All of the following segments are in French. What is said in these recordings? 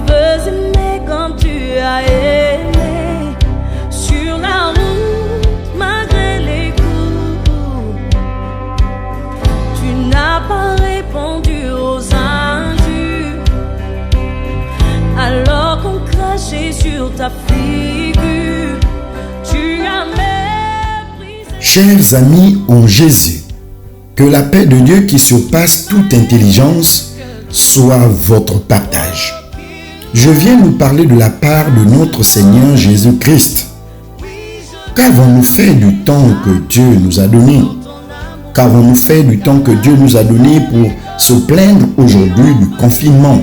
veux aimer comme tu as aimé. Sur la route, malgré les coups, tu n'as pas répondu aux injures, alors qu'on crachait sur ta figure. Tu as méprisé. Chers amis en Jésus, que la paix de Dieu qui surpasse toute intelligence soit votre partage. Je viens nous parler de la part de notre Seigneur Jésus-Christ. Qu'avons-nous fait du temps que Dieu nous a donné? Qu'avons-nous fait du temps que Dieu nous a donné pour se plaindre aujourd'hui du confinement?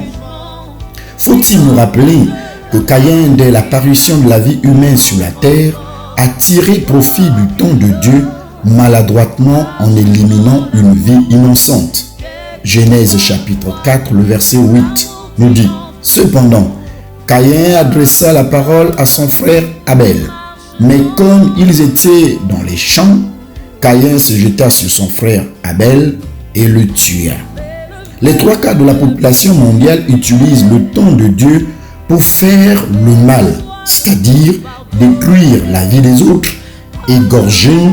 Faut-il nous rappeler que Caïn, dès l'apparition de la vie humaine sur la terre, a tiré profit du temps de Dieu maladroitement en éliminant une vie innocente? Genèse chapitre 4, le verset 8 nous dit: Cependant, Caïn adressa la parole à son frère Abel. Mais comme ils étaient dans les champs, Caïn se jeta sur son frère Abel et le tua. Les trois quarts de la population mondiale utilisent le temps de Dieu pour faire le mal, c'est-à-dire détruire la vie des autres, égorger,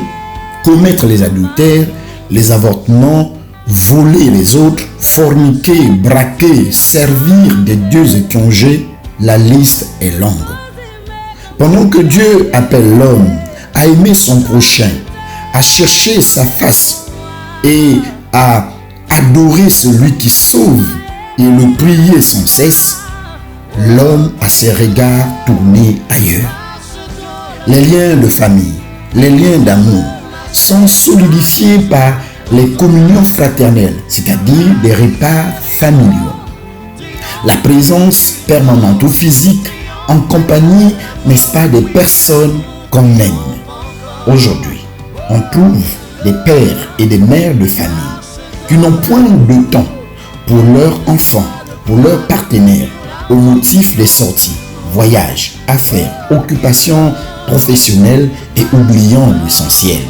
commettre les adultères, les avortements, voler les autres, forniquer, braquer, servir des dieux étrangers, la liste est longue. Pendant que Dieu appelle l'homme à aimer son prochain, à chercher sa face et à adorer celui qui sauve et le prier sans cesse, l'homme a ses regards tournés ailleurs. Les liens de famille, les liens d'amour sont solidifiés par les communions fraternelles, c'est-à-dire des repas familiaux. La présence permanente ou physique en compagnie, n'est-ce pas, des personnes qu'on aime. Aujourd'hui, on trouve des pères et des mères de famille qui n'ont point de temps pour leurs enfants, pour leurs partenaires, au motif des sorties, voyages, affaires, occupations professionnelles et oubliant l'essentiel.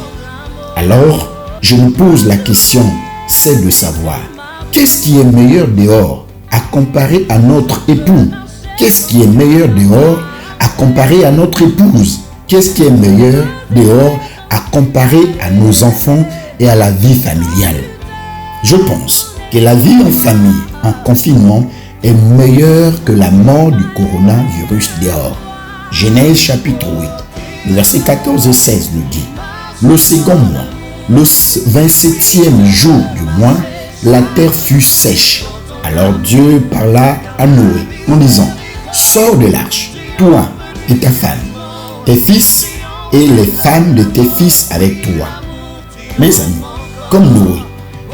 Alors, je me pose la question, c'est de savoir, qu'est-ce qui est meilleur dehors à comparer à notre époux? Qu'est-ce qui est meilleur dehors à comparer à notre épouse? Qu'est-ce qui est meilleur dehors à comparer à nos enfants et à la vie familiale? Je pense que la vie en famille, en confinement, est meilleure que la mort du coronavirus dehors. Genèse chapitre 8, le verset 14 et 16 nous dit: Le second mois, le 27e jour du mois, la terre fut sèche. Alors Dieu parla à Noé en disant: Sors de l'arche, toi et ta femme, tes fils et les femmes de tes fils avec toi. Mes amis, comme Noé,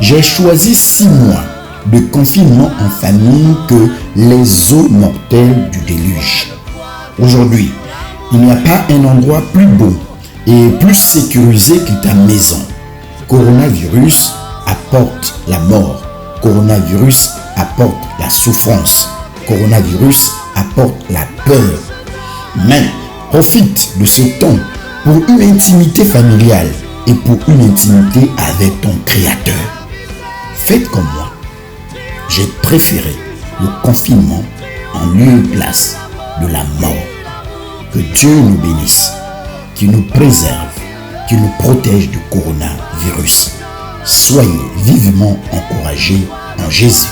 j'ai choisi 6 mois de confinement en famille que les eaux mortelles du déluge. Aujourd'hui, il n'y a pas un endroit plus beau et plus sécurisé que ta maison. Coronavirus apporte la mort. Coronavirus apporte la souffrance. Coronavirus apporte la peur. Mais profite de ce temps pour une intimité familiale et pour une intimité avec ton Créateur. Faites comme moi. J'ai préféré le confinement en lieu et place de la mort. Que Dieu nous bénisse, qu'il nous préserve, qu'il nous protège du coronavirus. Soyez vivement encouragés en Jésus.